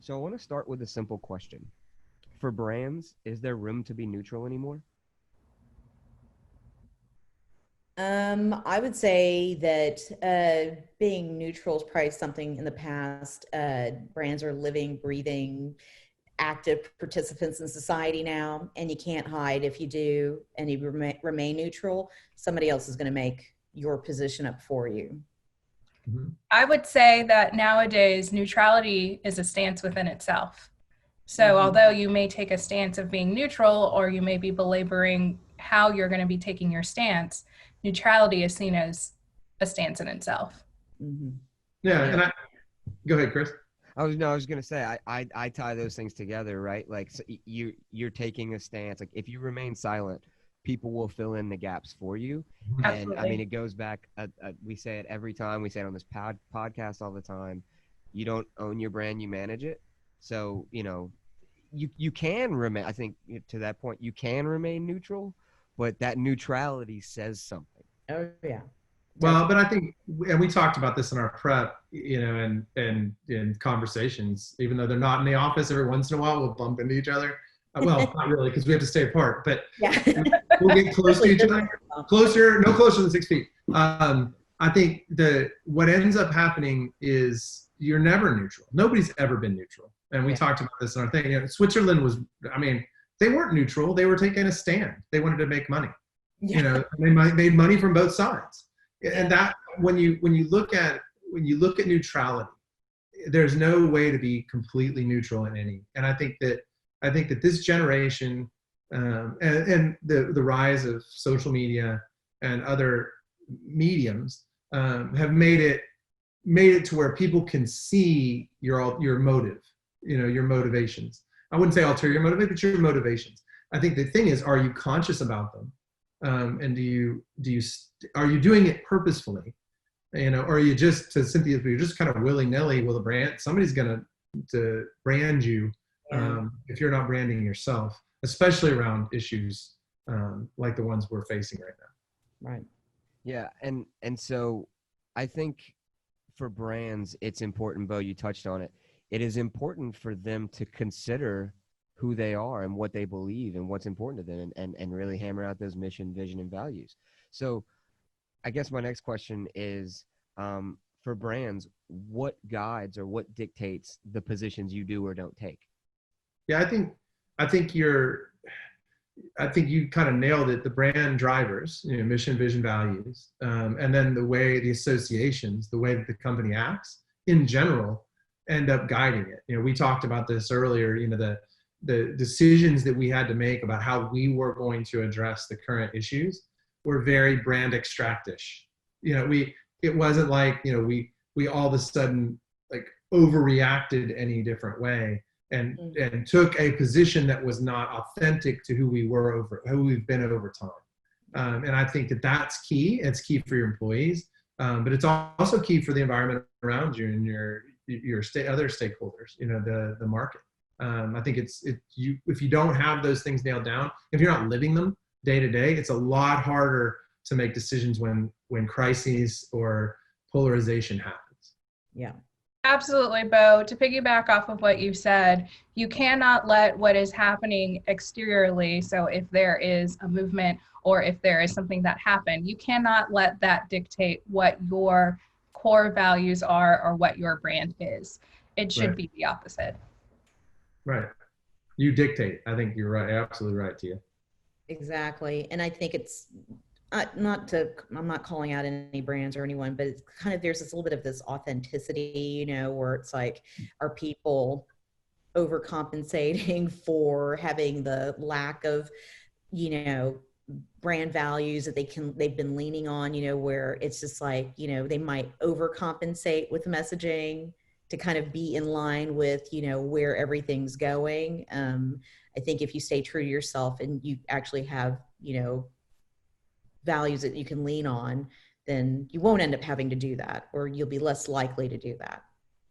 So I want to start with a simple question. For brands, is there room to be neutral anymore? I would say that being neutral is probably something in the past. Brands are living, breathing, active participants in society now, and you can't hide if you do, and you remain neutral. Somebody else is going to make your position up for you. Mhm. I would say that nowadays neutrality is a stance within itself. So Mhm. although you may take a stance of being neutral, or you may be belaboring how you're going to be taking your stance, neutrality is seen as a stance in itself. Mhm. Yeah, Yeah. and go ahead, Chris. I was gonna say I tie those things together, right? Like so you're taking a stance. Like if you remain silent, people will fill in the gaps for you. And I mean, Absolutely. it goes back. We say it every time. We say it on this podcast all the time. You don't own your brand, you manage it. So you can remain. I think to that point, you can remain neutral, but that neutrality says something. Oh yeah, Well, definitely. but I think, and we talked about this in our prep, and in conversations, even though they're not in the office, every once in a while we'll bump into each other. Well, not really, because we have to stay apart, but Yeah. we'll get close to Especially each this other. year. Closer, no closer than 6 feet. I think what ends up happening is you're never neutral. Nobody's ever been neutral, and we Yeah. talked about this in our thing. Switzerland was, I mean, they weren't neutral. They were taking a stand. They wanted to make money. Yeah. They made money from both sides. Yeah. And that when you look at neutrality, there's no way to be completely neutral in any. And I think that this generation, and the rise of social media and other mediums, have made it to where people can see your motive, your motivations. I wouldn't say ulterior motive, but your motivations. I think the thing is, are you conscious about them? And are you doing it purposefully? Or are you just, to Cynthia's, you're just kind of willy-nilly with a brand? Somebody's going to brand you, Yeah. if you're not branding yourself, especially around issues like the ones we're facing right now. Right. Yeah, and so I think for brands, it's important, Bo, you touched on it. It is important for them to consider who they are and what they believe and what's important to them and really hammer out those mission, vision, and values. So I guess my next question is, for brands, what guides or what dictates the positions you do or don't take? Yeah, I think you kind of nailed it. The brand drivers, mission, vision, values, and then the associations, the way that the company acts in general, end up guiding it. We talked about this earlier. The decisions that we had to make about how we were going to address the current issues were very brand extractish. It wasn't like we all of a sudden like overreacted any different way and took a position that was not authentic to who we've been over time. And I think that that's key. It's key for your employees, but it's also key for the environment around you and your other stakeholders. The market. I think if you don't have those things nailed down, if you're not living them day to day, it's a lot harder to make decisions when crises or polarization happens. Yeah. Absolutely, Bo. To piggyback off of what you said, you cannot let what is happening exteriorly, so if there is a movement or if there is something that happened, you cannot let that dictate what your core values are or what your brand is. It should Right. be the opposite. Right. You dictate. I think you're right. Absolutely right, Tia. Exactly. And I think it's I'm not calling out any brands or anyone, but it's kind of, there's this little bit of this authenticity, where it's like, are people overcompensating for having the lack of, brand values that they've been leaning on, where it's just like, they might overcompensate with messaging to kind of be in line with, where everything's going. I think if you stay true to yourself and you actually have, values that you can lean on, then you won't end up having to do that, or you'll be less likely to do that.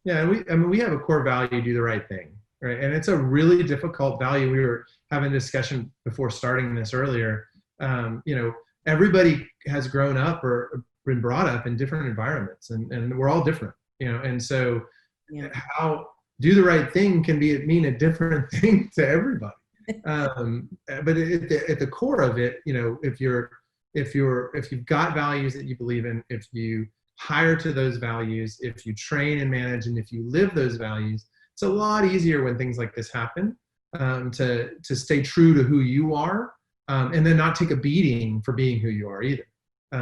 Yeah, and we have a core value: do the right thing, right? And it's a really difficult value. We were having a discussion before starting this earlier. Everybody has grown up or been brought up in different environments, and we're all different, and so Yeah. do the right thing can mean a different thing to everybody. But at the core of it, if you've got values that you believe in, if you hire to those values, if you train and manage, and if you live those values, it's a lot easier when things like this happen, to stay true to who you are, and then not take a beating for being who you are either,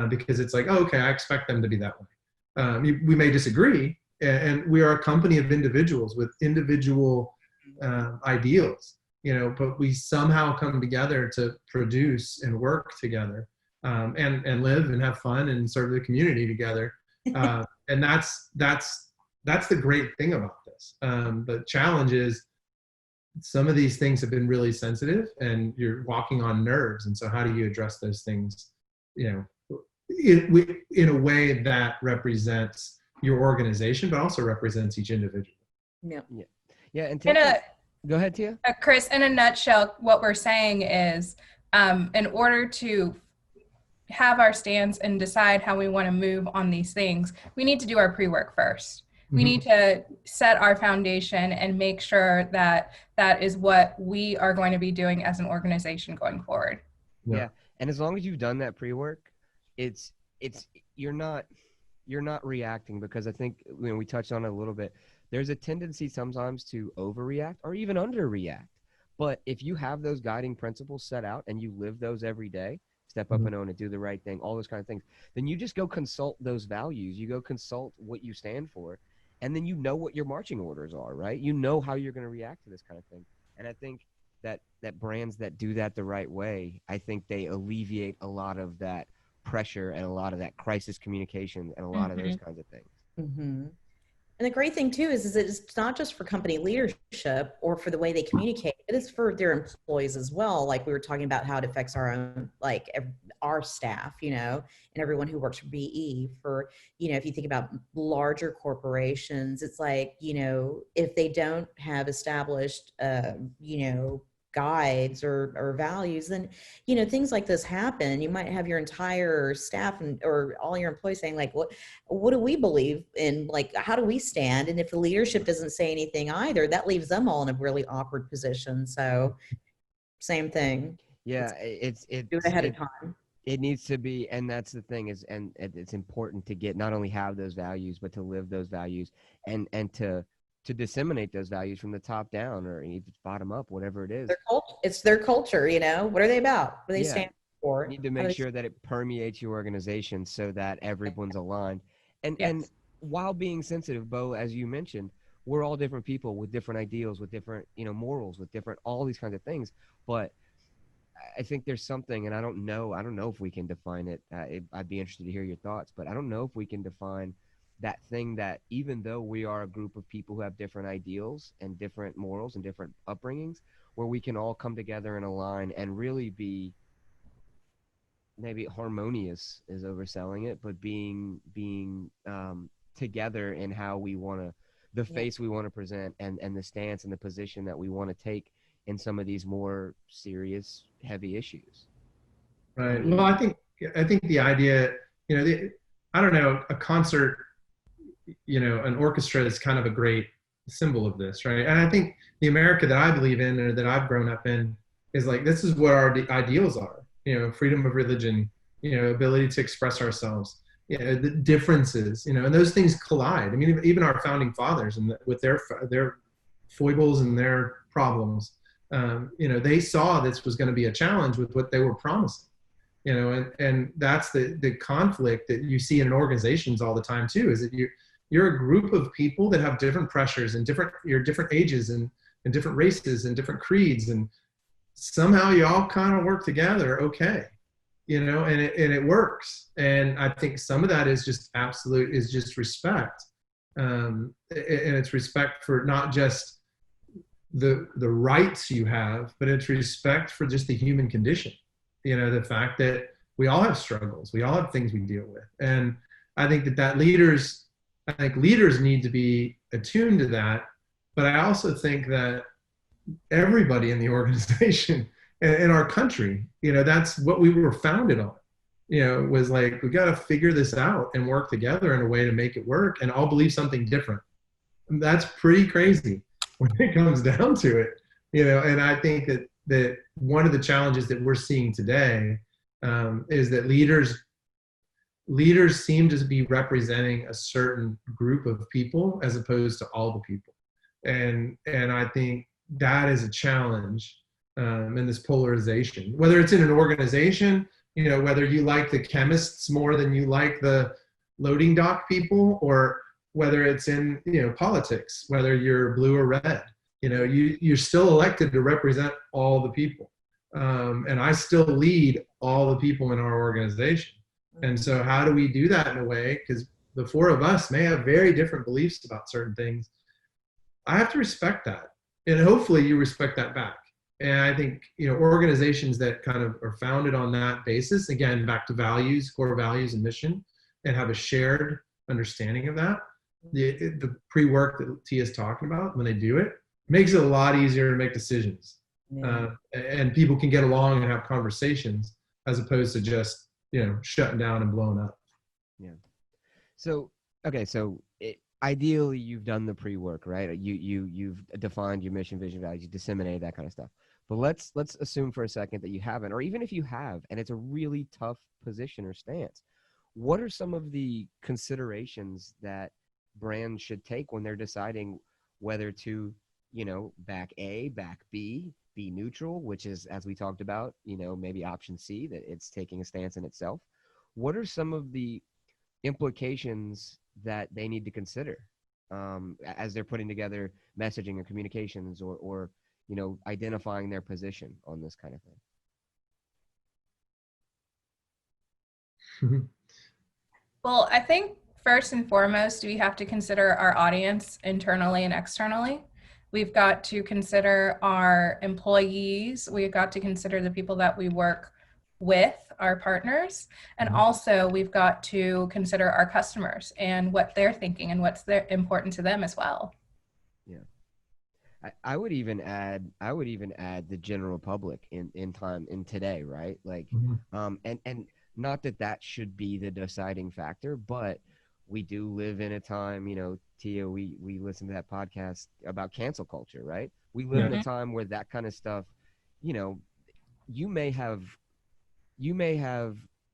because it's like, oh, okay, I expect them to be that way. We may disagree, and we are a company of individuals with individual ideals, but we somehow come together to produce and work together, and live and have fun and serve the community together. And that's the great thing about this. The challenge is some of these things have been really sensitive, and you're walking on nerves. And so how do you address those things, in a way that represents your organization, but also represents each individual? Yeah. And go ahead, Tia. Chris, in a nutshell, what we're saying is, in order to have our stance and decide how we want to move on these things, we need to do our pre-work first. We need to set our foundation and make sure that that is what we are going to be doing as an organization going forward. Yeah. And as long as you've done that pre-work, you're not reacting, because I think we touched on it a little bit. There's a tendency sometimes to overreact or even underreact. But if you have those guiding principles set out and you live those every day, step up and own it, do the right thing, all those kind of things, then you just go consult those values. You go consult what you stand for, and then you know what your marching orders are, right? You know how you're going to react to this kind of thing. And I think that brands that do that the right way, I think they alleviate a lot of that pressure and a lot of that crisis communication and a lot of those kinds of things. Mm-hmm. And the great thing too is that it's not just for company leadership or for the way they communicate, it is for their employees as well. Like we were talking about how it affects our own, like our staff, and everyone who works for BE. For, if you think about larger corporations, it's like, if they don't have established, guides or values, then things like this happen. You might have your entire staff or all your employees saying like, what do we believe in, like how do we stand? And if the leadership doesn't say anything either, that leaves them all in a really awkward position. So same thing. Do it ahead of time. It needs to be, and that's the thing is, and it's important to get, not only have those values, but to live those values, and to disseminate those values from the top down or even bottom up, whatever it is. It's their culture, what are they about? What do they stand for? You need to make sure that it permeates your organization so that everyone's aligned. And while being sensitive, Bo, as you mentioned, we're all different people with different ideals, with different, morals, with different, all these kinds of things. But I think there's something, and I don't know if we can define it. I'd be interested to hear your thoughts, but I don't know if we can define that thing that, even though we are a group of people who have different ideals and different morals and different upbringings, where we can all come together and align and really be, maybe harmonious is overselling it, but being together in how we want to, the face we want to present, and the stance and the position that we want to take in some of these more serious, heavy issues. Right. Well, I think the idea, I don't know, a concert, an orchestra is kind of a great symbol of this, right? And I think the America that I believe in, or that I've grown up in, is like, this is what our ideals are, freedom of religion, ability to express ourselves, the differences, and those things collide. I mean, even our founding fathers, and with their foibles and their problems, they saw this was going to be a challenge with what they were promising. And that's the conflict that you see in organizations all the time too, is that you're a group of people that have different pressures and different ages and different races and different creeds, and somehow you all kind of work together, okay, and it works. And I think some of that is just respect, and it's respect for not just the rights you have, but it's respect for just the human condition. The fact that we all have struggles, we all have things we deal with. And I think that leaders need to be attuned to that. But I also think that everybody in the organization and in our country, that's what we were founded on, was like, we got to figure this out and work together in a way to make it work, and all believe something different. That's pretty crazy when it comes down to it, and I think that one of the challenges that we're seeing today is that leaders seem to be representing a certain group of people as opposed to all the people, and I think that is a challenge in this polarization, whether it's in an organization, whether you like the chemists more than you like the loading dock people, or whether it's in politics, whether you're blue or red, you're still elected to represent all the people, and I still lead all the people in our organization. And so how do we do that in a way, because the four of us may have very different beliefs about certain things. I have to respect that, and hopefully you respect that back. And I think organizations that kind of are founded on that basis, again back to values, core values and mission, and have a shared understanding of that, the pre-work that Tia's talking about, when they do it, makes it a lot easier to make decisions. Yeah. And people can get along and have conversations as opposed to just shutting down and blowing up. Yeah. So okay, so ideally you've done the pre-work, right? You've defined your mission, vision, values, you disseminate that kind of stuff. But let's assume for a second that you haven't, or even if you have, and it's a really tough position or stance. What are some of the considerations that brands should take when they're deciding whether to, back A, back B, be neutral, which is, as we talked about, maybe option C, that it's taking a stance in itself? What are some of the implications that they need to consider as they're putting together messaging or communications, or identifying their position on this kind of thing? Well, I think first and foremost, we have to consider our audience internally and externally. We've got to consider our employees. We've got to consider the people that we work with, our partners. And also we've got to consider our customers and what they're thinking and what's important to them as well. Yeah. I would even add the general public in today, right? Like, and not that should be the deciding factor, but we do live in a time, Tia, we listen to that podcast about cancel culture, right? We live in a time where that kind of stuff, you may have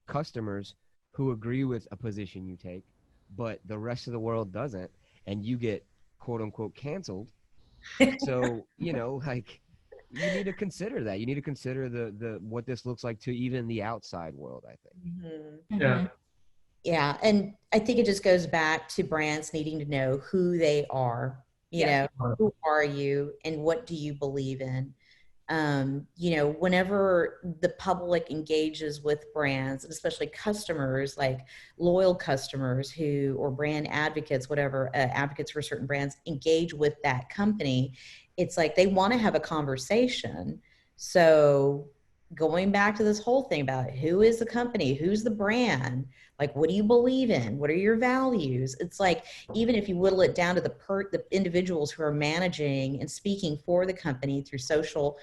customers who agree with a position you take, but the rest of the world doesn't, and you get quote unquote canceled. So, like, you need to consider that. You need to consider the what this looks like to even the outside world, I think. Yeah. Yeah. And I think it just goes back to brands needing to know who they are, who are you and what do you believe in? Whenever the public engages with brands, and especially customers, like loyal customers or brand advocates, whatever, advocates for certain brands engage with that company, it's like they want to have a conversation. So going back to this whole thing about who is the company, who's the brand, like, what do you believe in? What are your values? It's like, even if you whittle it down to the individuals who are managing and speaking for the company through social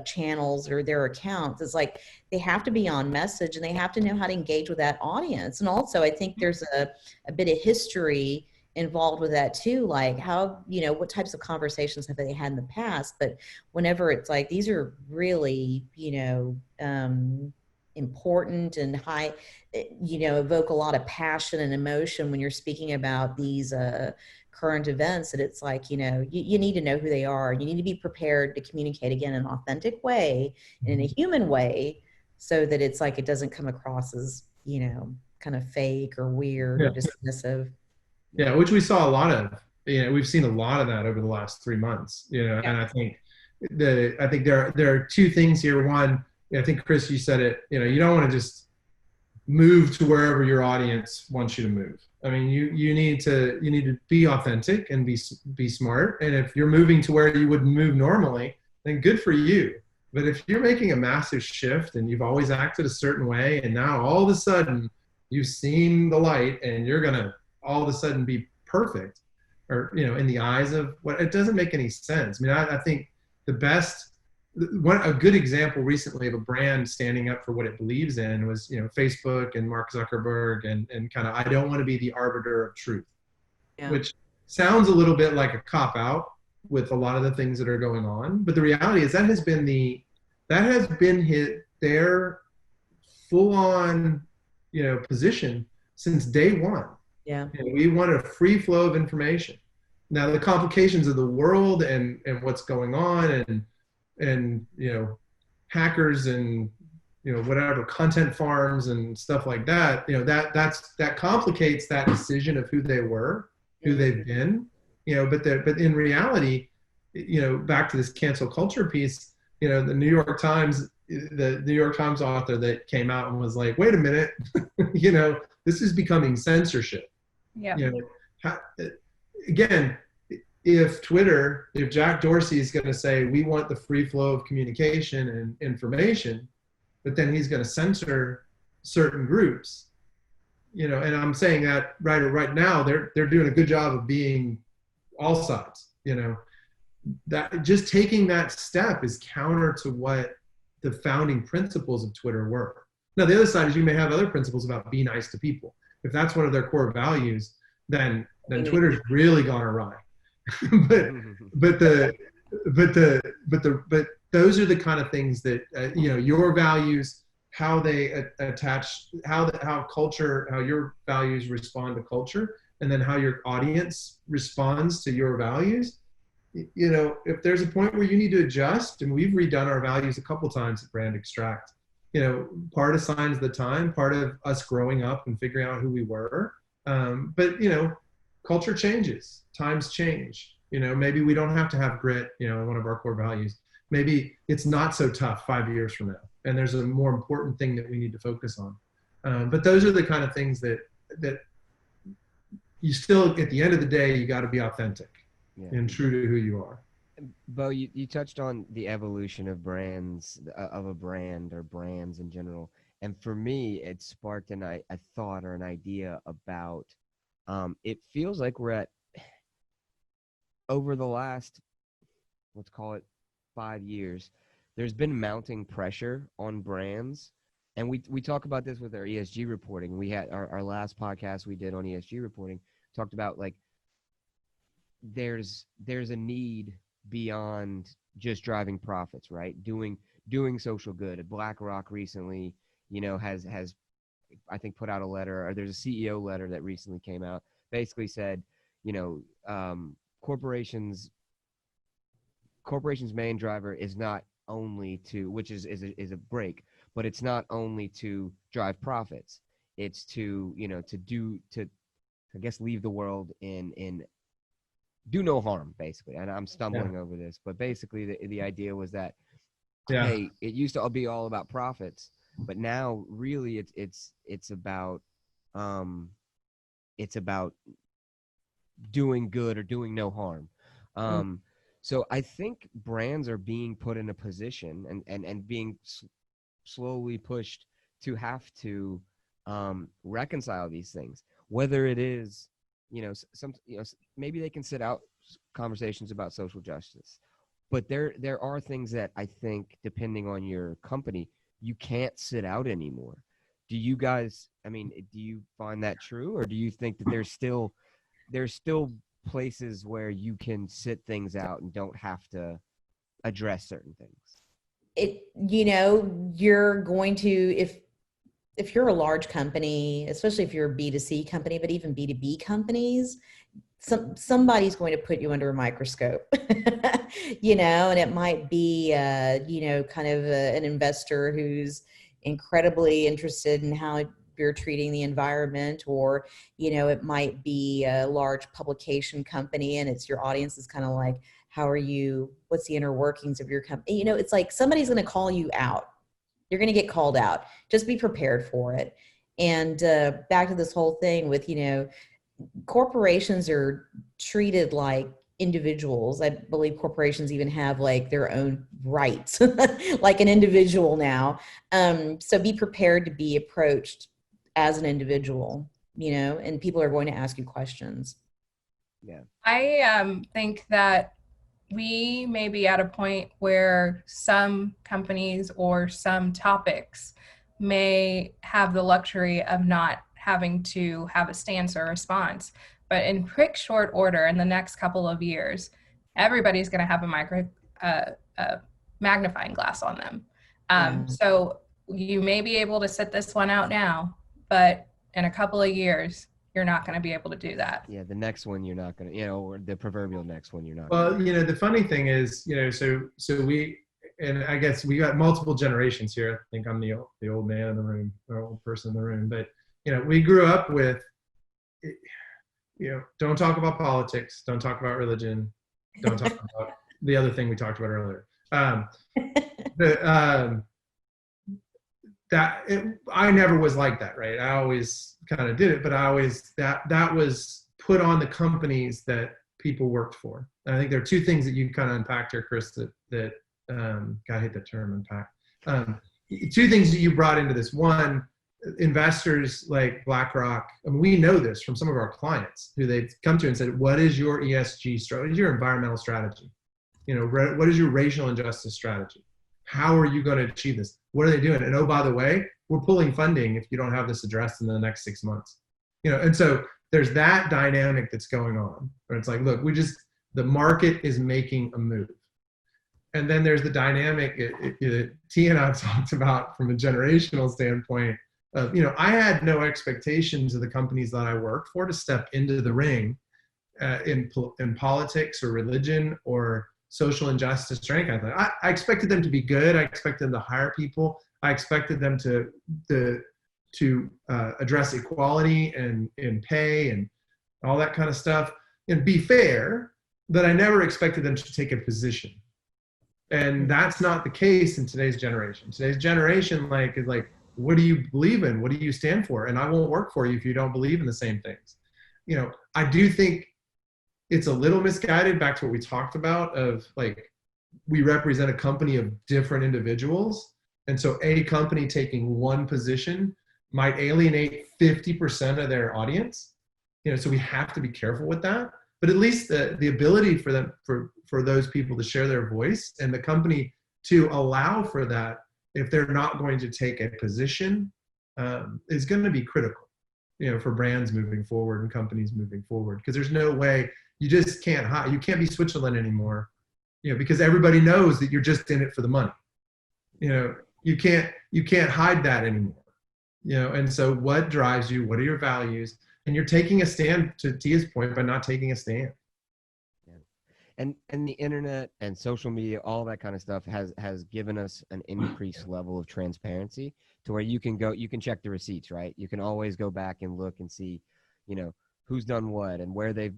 channels or their accounts, it's like they have to be on message and they have to know how to engage with that audience. And also I think there's a bit of history involved with that too, like how, what types of conversations have they had in the past. But whenever it's like, these are really, important and high, evoke a lot of passion and emotion when you're speaking about these current events, that it's like, you need to know who they are. You need to be prepared to communicate again in an authentic way and in a human way, so that it's like, it doesn't come across as, kind of fake or weird or dismissive. Yeah, which we saw a lot of. We've seen a lot of that over the last 3 months. And I think there are two things here. One, I think Chris, you said it. You don't want to just move to wherever your audience wants you to move. I mean, you need to be authentic and be smart. And if you're moving to where you would move normally, then good for you. But if you're making a massive shift and you've always acted a certain way, and now all of a sudden you've seen the light and you're gonna all of a sudden be perfect, or in the eyes of what, it doesn't make any sense. I mean, I think a good example recently of a brand standing up for what it believes in was Facebook and Mark Zuckerberg and kind of, I don't want to be the arbiter of truth, which sounds a little bit like a cop out with a lot of the things that are going on, but the reality is that has been their full on, position since day one. Yeah. We want a free flow of information. Now the complications of the world and what's going on and hackers and whatever content farms and stuff like that, that complicates that decision of who they were, who they've been, but in reality, back to this cancel culture piece, the New York Times author that came out and was like, wait a minute, this is becoming censorship. Yeah. Again, if Jack Dorsey is going to say we want the free flow of communication and information, but then he's going to censor certain groups, and I'm saying that right now they're doing a good job of being all sides, that just taking that step is counter to what the founding principles of Twitter were. Now the other side is you may have other principles about be nice to people. If that's one of their core values, then Twitter's really gone awry. but those are the kind of things that your values, how they attach, how your values respond to culture, and then how your audience responds to your values. If there's a point where you need to adjust, and we've redone our values a couple times at Brand Extract, part of signs of the time, part of us growing up and figuring out who we were. But culture changes, times change. Maybe we don't have to have grit, one of our core values. Maybe it's not so tough 5 years from now, and there's a more important thing that we need to focus on. But those are the kind of things that you still, at the end of the day, you got to be authentic and true to who you are. Bo, you touched on the evolution of brands, of a brand or brands in general. And for me, it sparked a thought or an idea about, it feels like we're at, over the last, let's call it 5 years, there's been mounting pressure on brands. And we talk about this with our ESG reporting. We had our last podcast we did on ESG reporting, talked about like, there's a need beyond just driving profits, right? Doing social good. BlackRock recently, has I think put out a letter, or there's a CEO letter that recently came out, basically said, corporations' main driver is not only to, which is a break, but it's not only to drive profits. It's to, I guess, leave the world in do no harm, basically. And I'm stumbling over this, but basically the idea was that, hey, it used to be all about profits, but now really it's about doing good or doing no harm. So I think brands are being put in a position and being slowly pushed to have to reconcile these things, whether it is, maybe they can sit out conversations about social justice, but there are things that I think, depending on your company, you can't sit out anymore. Do you guys, do you find that true, or do you think that there's still places where you can sit things out and don't have to address certain things? You're going to, if you're a large company, especially if you're a B2C company, but even B2B companies, somebody's going to put you under a microscope, and it might be, kind of an investor who's incredibly interested in how you're treating the environment, or, it might be a large publication company and it's your audience is kind of like, what's the inner workings of your company? It's like somebody's going to call you out. You're going to get called out. Just be prepared for it. And back to this whole thing with, corporations are treated like individuals. I believe corporations even have like their own rights, like an individual now. So be prepared to be approached as an individual, and people are going to ask you questions. Yeah. I think that we may be at a point where some companies or some topics may have the luxury of not having to have a stance or response. but in quick short order in the next couple of years, everybody's going to have a magnifying glass on them. So you may be able to sit this one out now, but in a couple of years, you're not going to be able to do that. Yeah, the next one you're not going to, or the proverbial next one you're not. Well, the funny thing is, so we, and I guess we got multiple generations here. I think I'm the old man in the room, or old person in the room. But we grew up with, don't talk about politics, don't talk about religion, don't talk about the other thing we talked about earlier. I never was like that, right? I always kind of did it, but I always that was put on the companies that people worked for. And I think there are two things that you kind of unpacked here, Chris, that I hate the term unpack. Two things that you brought into this. One, investors like BlackRock, and we know this from some of our clients who they've come to and said, what is your ESG strategy? What is your environmental strategy? What is your racial injustice strategy? How are you going to achieve this? What are they doing? And oh, by the way, we're pulling funding if you don't have this addressed in the next 6 months. And so there's that dynamic that's going on where it's like, look, the market is making a move. And then there's the dynamic T and I talked about from a generational standpoint of, I had no expectations of the companies that I worked for to step into the ring in politics or religion or social injustice or any kind of thing. I expected them to be good. I expected them to hire people. I expected them to address equality and pay and all that kind of stuff and be fair, but I never expected them to take a position. And that's not the case in today's generation. Today's generation is like, what do you believe in? What do you stand for? And I won't work for you if you don't believe in the same things. I do think it's a little misguided, back to what we talked about of like, we represent a company of different individuals. And so a company taking one position might alienate 50% of their audience. So we have to be careful with that. But at least the ability for them, for those people to share their voice and the company to allow for that, if they're not going to take a position, is going to be critical, for brands moving forward and companies moving forward. Because there's no way, you just can't hide. You can't be Switzerland anymore, because everybody knows that you're just in it for the money. You can't hide that anymore. And so what drives you? What are your values? And you're taking a stand, to Tia's point, by not taking a stand. Yeah. And the internet and social media, all that kind of stuff has given us an increased level of transparency to where you can check the receipts, right? You can always go back and look and see, who's done what and where they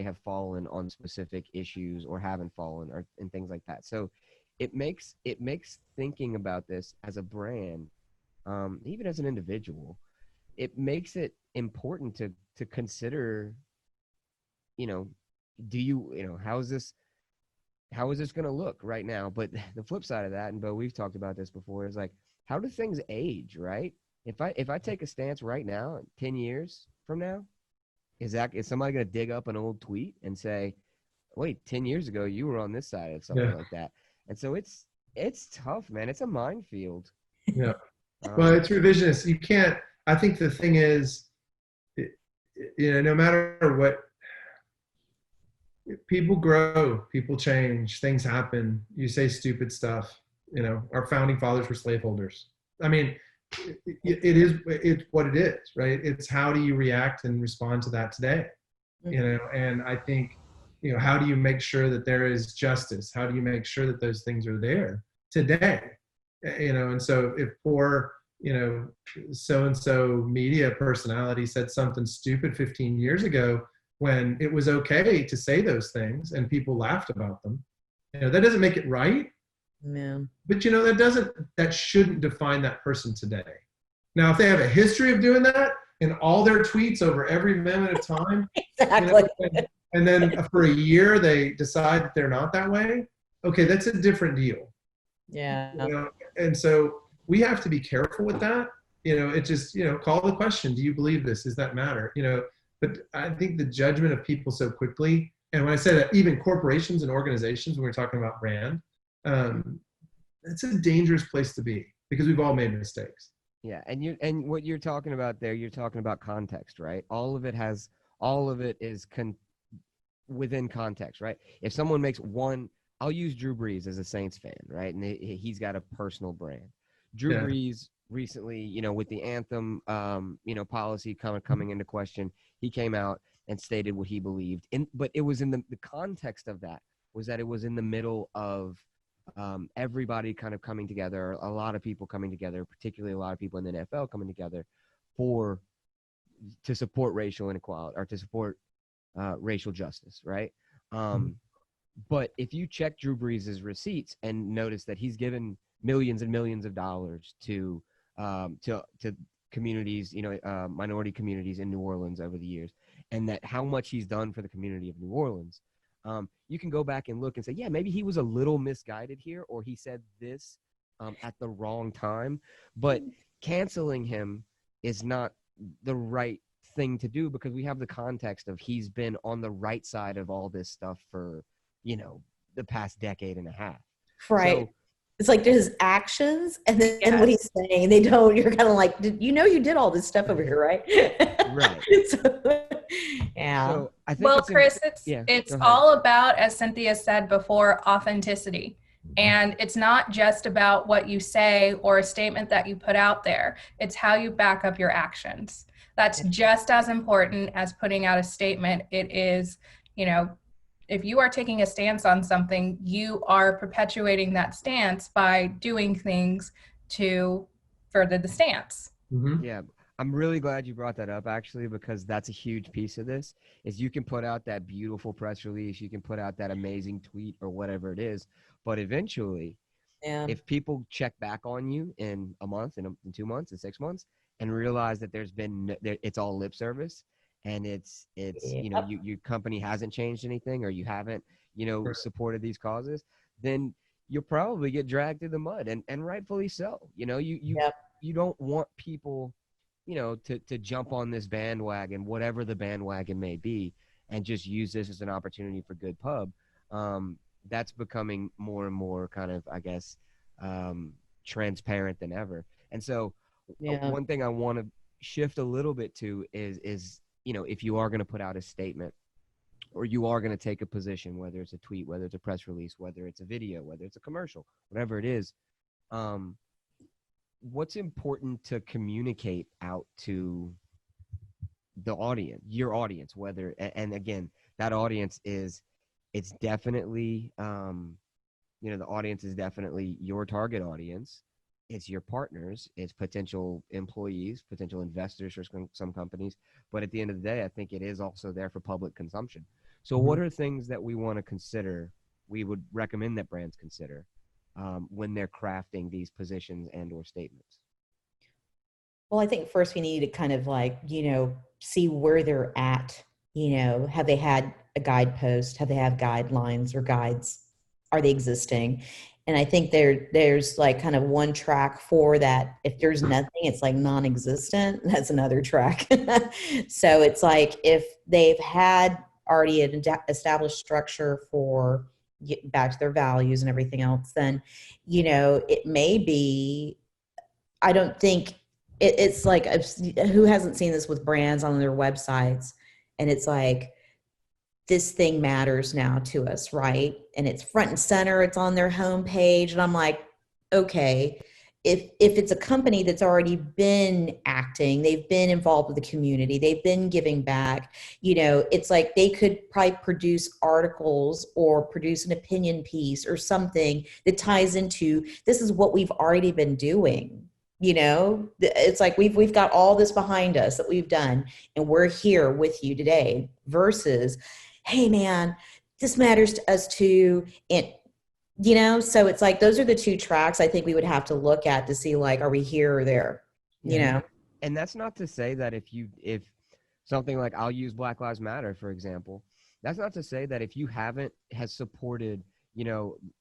have fallen on specific issues or haven't fallen and things like that. So it makes thinking about this as a brand, even as an individual, it makes it important to consider, how is this going to look right now? But the flip side of that, and Bo, we've talked about this before, is like, how do things age, right? If I take a stance right now, 10 years from now, is somebody going to dig up an old tweet and say, wait, 10 years ago, you were on this side of something like that? And so it's tough, man. It's a minefield. Yeah. Well, it's revisionist. You can't, I think the thing is, no matter what, people grow, people change, things happen. You say stupid stuff. Our founding fathers were slaveholders. I mean, it's what it is, right? It's how do you react and respond to that today? And I think, how do you make sure that there is justice? How do you make sure that those things are there today? And so if poor, so-and-so media personality said something stupid 15 years ago when it was okay to say those things and people laughed about them, that doesn't make it right. No. But that shouldn't define that person today. Now, if they have a history of doing that in all their tweets over every minute of time, exactly. And then for a year they decide that they're not that way, okay, that's a different deal. Yeah. And so we have to be careful with that. It just, call the question, do you believe this? Does that matter? But I think the judgment of people so quickly, and when I say that, even corporations and organizations, when we're talking about brand, it's a dangerous place to be because we've all made mistakes. Yeah, and what you're talking about there, you're talking about context, right? All of it is within context, right? If someone makes one, I'll use Drew Brees as a Saints fan, right? And he's got a personal brand. Drew Yeah. Brees recently, with the anthem, policy coming into question, he came out and stated what he believed. But it was in the context of that was that it was in the middle of everybody kind of coming together, a lot of people coming together, particularly a lot of people in the NFL coming together for to support racial inequality or to support racial justice, right? Mhm. But if you check Drew Brees' receipts and notice that he's given millions and millions of dollars to communities, minority communities in New Orleans over the years, and that how much he's done for the community of New Orleans, you can go back and look and say, yeah, maybe he was a little misguided here, or he said this at the wrong time. But canceling him is not the right thing to do because we have the context of he's been on the right side of all this stuff for the past decade and a half. Right. So It's like his actions and then what Yes. he's saying. They don't, you're kind of like, you did all this stuff over here, right? right. So, yeah. So I think Well, it's in, Chris, it's yeah. it's Go ahead. all about, as Cynthia said before, authenticity. And it's not just about what you say or a statement that you put out there. It's how you back up your actions. That's just as important as putting out a statement. It is, if you are taking a stance on something, you are perpetuating that stance by doing things to further the stance. Mhm. Yeah, I'm really glad you brought that up actually because that's a huge piece of this is you can put out that beautiful press release, you can put out that amazing tweet or whatever it is, but eventually Yeah. if people check back on you in a month, in 2 months, in 6 months, and realize that it's all lip service, and it's Yep. your company hasn't changed anything, or you haven't supported these causes, then you'll probably get dragged through the mud, and rightfully so. Yep. You don't want people, to jump on this bandwagon, whatever the bandwagon may be, and just use this as an opportunity for good pub. That's becoming more and more kind of, I guess, transparent than ever. And so, Yeah. one thing I want to shift a little bit to is if you are going to put out a statement or you are going to take a position, whether it's a tweet, whether it's a press release, whether it's a video, whether it's a commercial, whatever it is, um, what's important to communicate out to the audience, your audience, whether, and again, that audience is, it's definitely, the audience is definitely your target audience. It's your partners, it's potential employees, potential investors for some companies. But at the end of the day, I think it is also there for public consumption. So, what Mhm. are things that we want to consider, we would recommend that brands consider when they're crafting these positions and or statements? Well, I think first we need to kind of like, see where they're at. Have they had a guidepost? Have they have guidelines or guides? Are they existing? And I think there's like kind of one track for that. If there's nothing, it's like non-existent. That's another track. So it's like if they've had already an established structure for back to their values and everything else, then it may be. I don't think it's like who hasn't seen this with brands on their websites, and it's like this thing matters now to us, right? And it's front and center. It's on their homepage, and I'm like, okay, if it's a company that's already been acting, they've been involved with the community, they've been giving back. It's like they could probably produce articles or produce an opinion piece or something that ties into this is what we've already been doing. It's like we've got all this behind us that we've done, and we're here with you today. Versus, hey man, this matters to us too, and so it's like those are the two tracks I think we would have to look at to see, like, are we here or there? you Yeah. know And that's not to say that if something like, I'll use Black Lives Matter, for example, that's not to say that if you haven't has supported,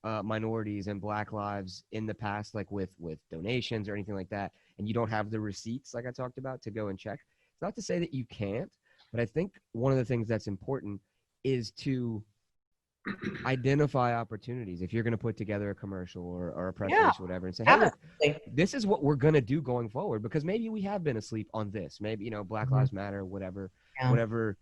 minorities and Black lives in the past, like with donations or anything like that, and you don't have the receipts, like I talked about, to go and check. It's not to say that you can't, but I think one of the things that's important is to identify opportunities. If you're going to put together a commercial or a press Yeah, release or whatever, and say, hey, look, absolutely. this is what we're going to do going forward, because maybe we have been asleep on this. Maybe, Black Mhm. Lives Matter, whatever, Yeah. whatever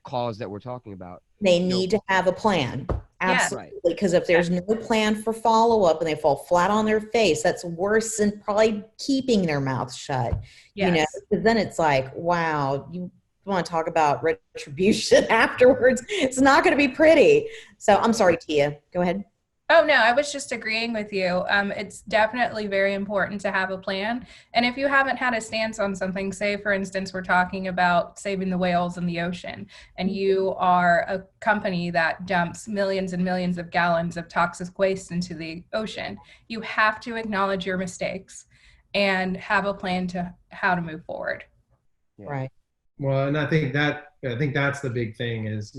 cause that we're talking about. They You know, need to have a plan. Yes. right. Absolutely. Because if there's no plan for follow up and they fall flat on their face, that's worse than probably keeping their mouth shut. Yes. Because then it's like, wow, you want to talk about retribution afterwards. It's not going to be pretty. So I'm sorry, Tia. Go ahead. Oh, no, I was just agreeing with you. It's definitely very important to have a plan. And if you haven't had a stance on something, say, for instance, we're talking about saving the whales in the ocean, and you are a company that dumps millions and millions of gallons of toxic waste into the ocean, you have to acknowledge your mistakes and have a plan to how to move forward. Yeah. Right. Well, and I think that's the big thing is,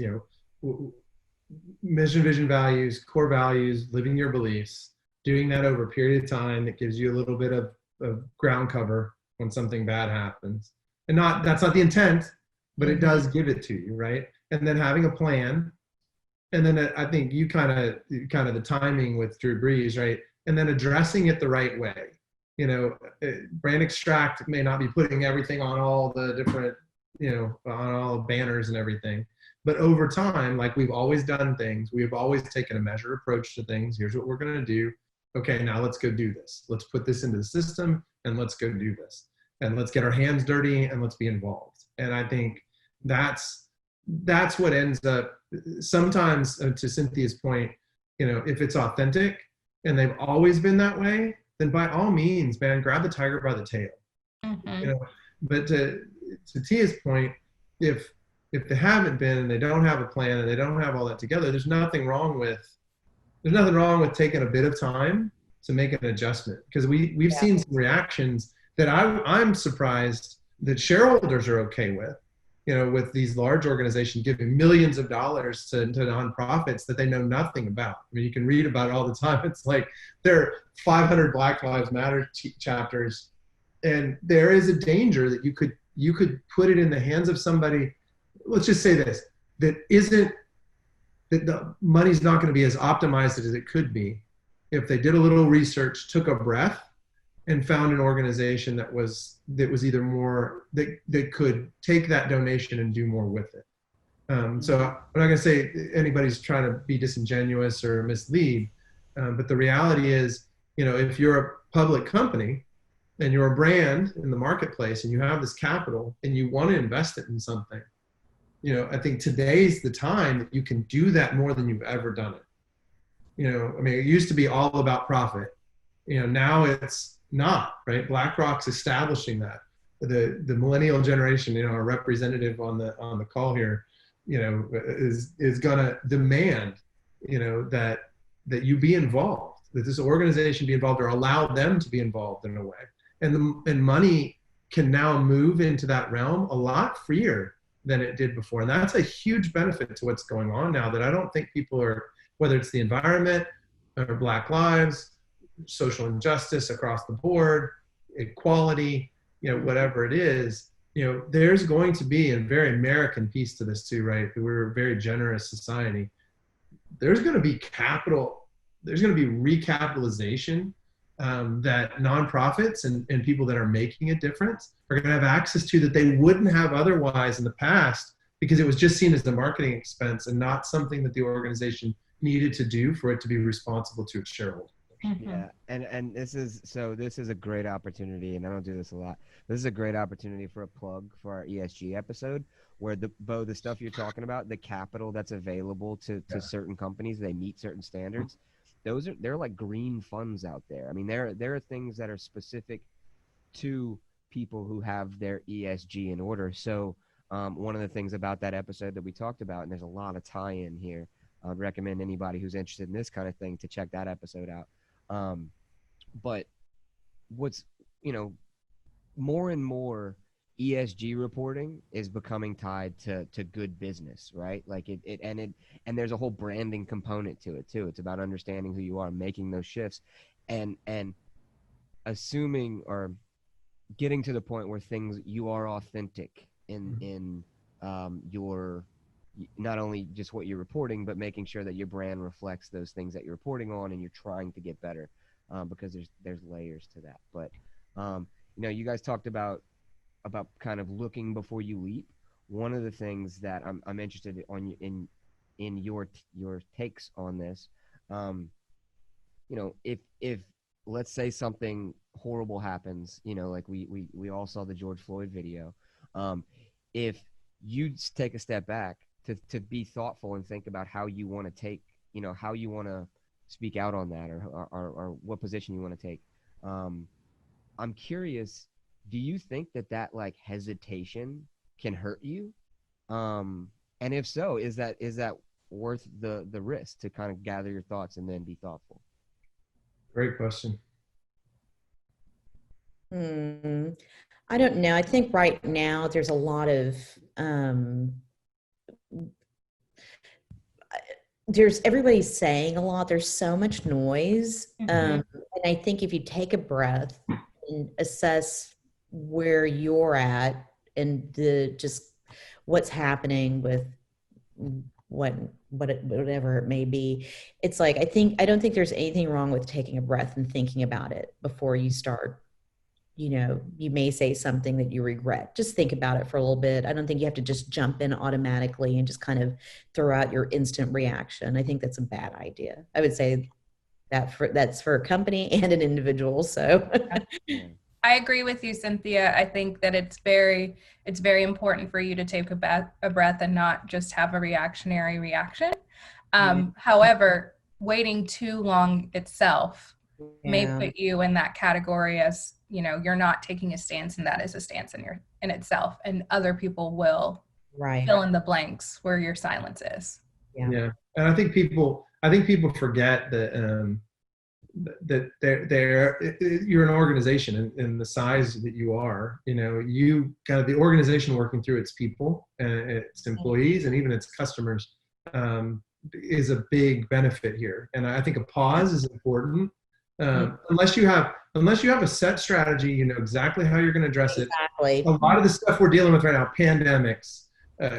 mission, vision, values, core values, living your beliefs, doing that over a period of time that gives you a little bit of ground cover when something bad happens. And that's not the intent, but it does give it to you, right? And then having a plan. And then I think you kind of the timing with Drew Brees, right? And then addressing it the right way. Brand Extract may not be putting everything on all the different, on all the banners and everything. But over time, like we've always done things, we've always taken a measured approach to things. Here's what we're going to do. Okay, now let's go do this. Let's put this into the system and let's go do this. And let's get our hands dirty and let's be involved. And I think that's what ends up sometimes, to Cynthia's point, if it's authentic and they've always been that way, then by all means, man, grab the tiger by the tail. Mm-hmm. But to Tia's point, if they haven't been and they don't have a plan and they don't have all that together, there's nothing wrong with taking a bit of time to make an adjustment, because we've seen some reactions that I'm surprised that shareholders are okay with. With these large organizations giving millions of dollars to nonprofits that they know nothing about. I mean, you can read about it all the time. It's like there are 500 Black Lives Matter chapters, and there is a danger that you could put it in the hands of somebody. Let's just say this: that the money's not going to be as optimized as it could be if they did a little research, took a breath, and found an organization that was either more that could take that donation and do more with it. So I'm not going to say anybody's trying to be disingenuous or mislead, but the reality is, if you're a public company and you're a brand in the marketplace and you have this capital and you want to invest it in something, I think today's the time that you can do that more than you've ever done it. I mean, it used to be all about profit. Now it's not, right? BlackRock's establishing that. The millennial generation, our representative on the call here, is gonna demand, that you be involved, that this organization be involved, or allow them to be involved in a way. And money can now move into that realm a lot freer than it did before. And that's a huge benefit to what's going on now that I don't think people are, whether it's the environment or Black lives, social injustice across the board, equality, whatever it is, there's going to be a very American piece to this too, right? We're a very generous society. There's going to be capital, there's going to be recapitalization, that nonprofits and people that are making a difference are going to have access to that they wouldn't have otherwise in the past, because it was just seen as a marketing expense and not something that the organization needed to do for it to be responsible to its shareholders. Mm-hmm. Yeah, and this is a great opportunity, and I don't do this a lot. This is a great opportunity for a plug for our ESG episode, where the stuff you're talking about, the capital that's available to certain companies, they meet certain standards. They're like green funds out there. I mean, there are things that are specific to people who have their ESG in order. So one of the things about that episode that we talked about, and there's a lot of tie-in here. I'd recommend anybody who's interested in this kind of thing to check that episode out. But what's, more and more ESG reporting is becoming tied to good business, right? Like and there's a whole branding component to it too. It's about understanding who you are, making those shifts, and assuming or getting to the point where you are authentic in your not only just what you're reporting, but making sure that your brand reflects those things that you're reporting on, and you're trying to get better, because there's layers to that. But you guys talked about kind of looking before you leap. One of the things that I'm interested in your takes on this. If let's say something horrible happens, like we all saw the George Floyd video. If you take a step back to be thoughtful and think about how you want to how you want to speak out on that, or what position you want to take. I'm curious, do you think that like hesitation can hurt you? And if so, is that worth the risk to kind of gather your thoughts and then be thoughtful? Great question. I don't know. I think right now there's a lot of everybody's saying a lot. There's so much noise. And I think if you take a breath and assess where you're at and just what's happening with whatever it may be, it's like, I don't think there's anything wrong with taking a breath and thinking about it before you start. You may say something that you regret. Just think about it for a little bit. I don't think you have to just jump in automatically and just kind of throw out your instant reaction. I think that's a bad idea. I would say that's for a company and an individual. So I agree with you, Cynthia. I think that it's very important for you to take a breath and not just have a reactionary reaction. However, waiting too long itself may put you in that category as, you're not taking a stance, and that is a stance in itself, and other people will fill in the blanks where your silence is. Yeah. And I think people forget that you're an organization, and the size that you are, you kind of the organization working through its people and its employees and even its customers is a big benefit here. And I think a pause is important. Unless you have a set strategy, you know exactly how you're going to address it. A lot of the stuff we're dealing with right now, pandemics,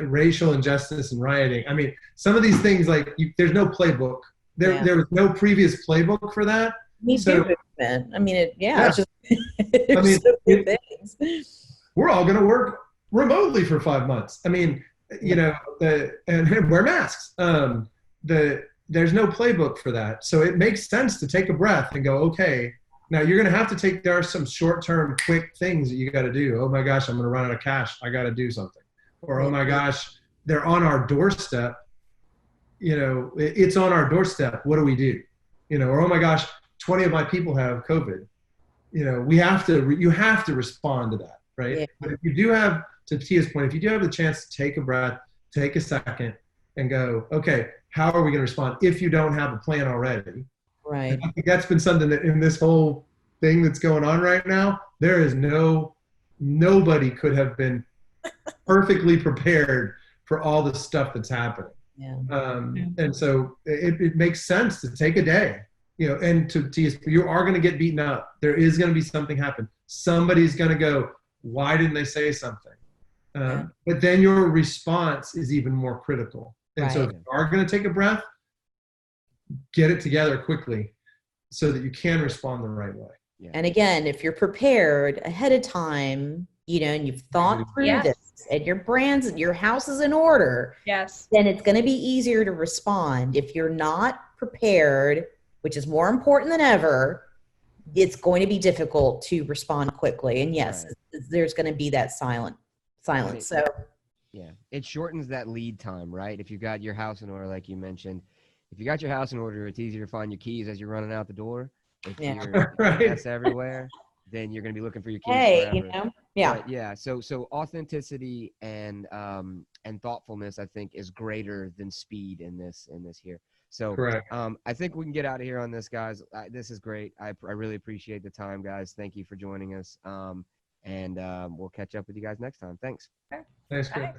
racial injustice and rioting. I mean, some of these things, like there's no playbook. There was no previous playbook for that. It's just things. We're all going to work remotely for 5 months. I mean, and wear masks. There's no playbook for that. So it makes sense to take a breath and go, okay, now you're going to have to there are some short-term quick things that you got to do. Oh my gosh, I'm going to run out of cash. I got to do something. Or, oh my gosh, they're on our doorstep. It's on our doorstep. What do we do? Or, oh my gosh, 20 of my people have COVID. You have to respond to that, right? Yeah. But if you do have, to Tia's point, if you do have the chance to take a breath, take a second and go, okay, how are we going to respond if you don't have a plan already? Right. And I think that's been something that in this whole thing that's going on right now, there is nobody could have been perfectly prepared for all the stuff that's happening. Yeah. And so it makes sense to take a day, and to you are going to get beaten up. There is going to be something happen. Somebody's going to go, why didn't they say something? But then your response is even more critical. And so if you are going to take a breath, get it together quickly so that you can respond the right way. Yeah. And again, if you're prepared ahead of time, and you've thought through this, and your brands and your house is in order, then it's going to be easier to respond. If you're not prepared, which is more important than ever, it's going to be difficult to respond quickly. And there's going to be that silence. So it shortens that lead time, right? If you've got your house in order, like you mentioned, if you got your house in order, it's easier to find your keys as you're running out the door. If you're that's everywhere, then you're going to be looking for your keys forever. But so authenticity and thoughtfulness, I think, is greater than speed in this here. So I think we can get out of here on this, guys. This is great. I really appreciate the time, guys. Thank you for joining us. And we'll catch up with you guys next time. Thanks. Thanks, Chris.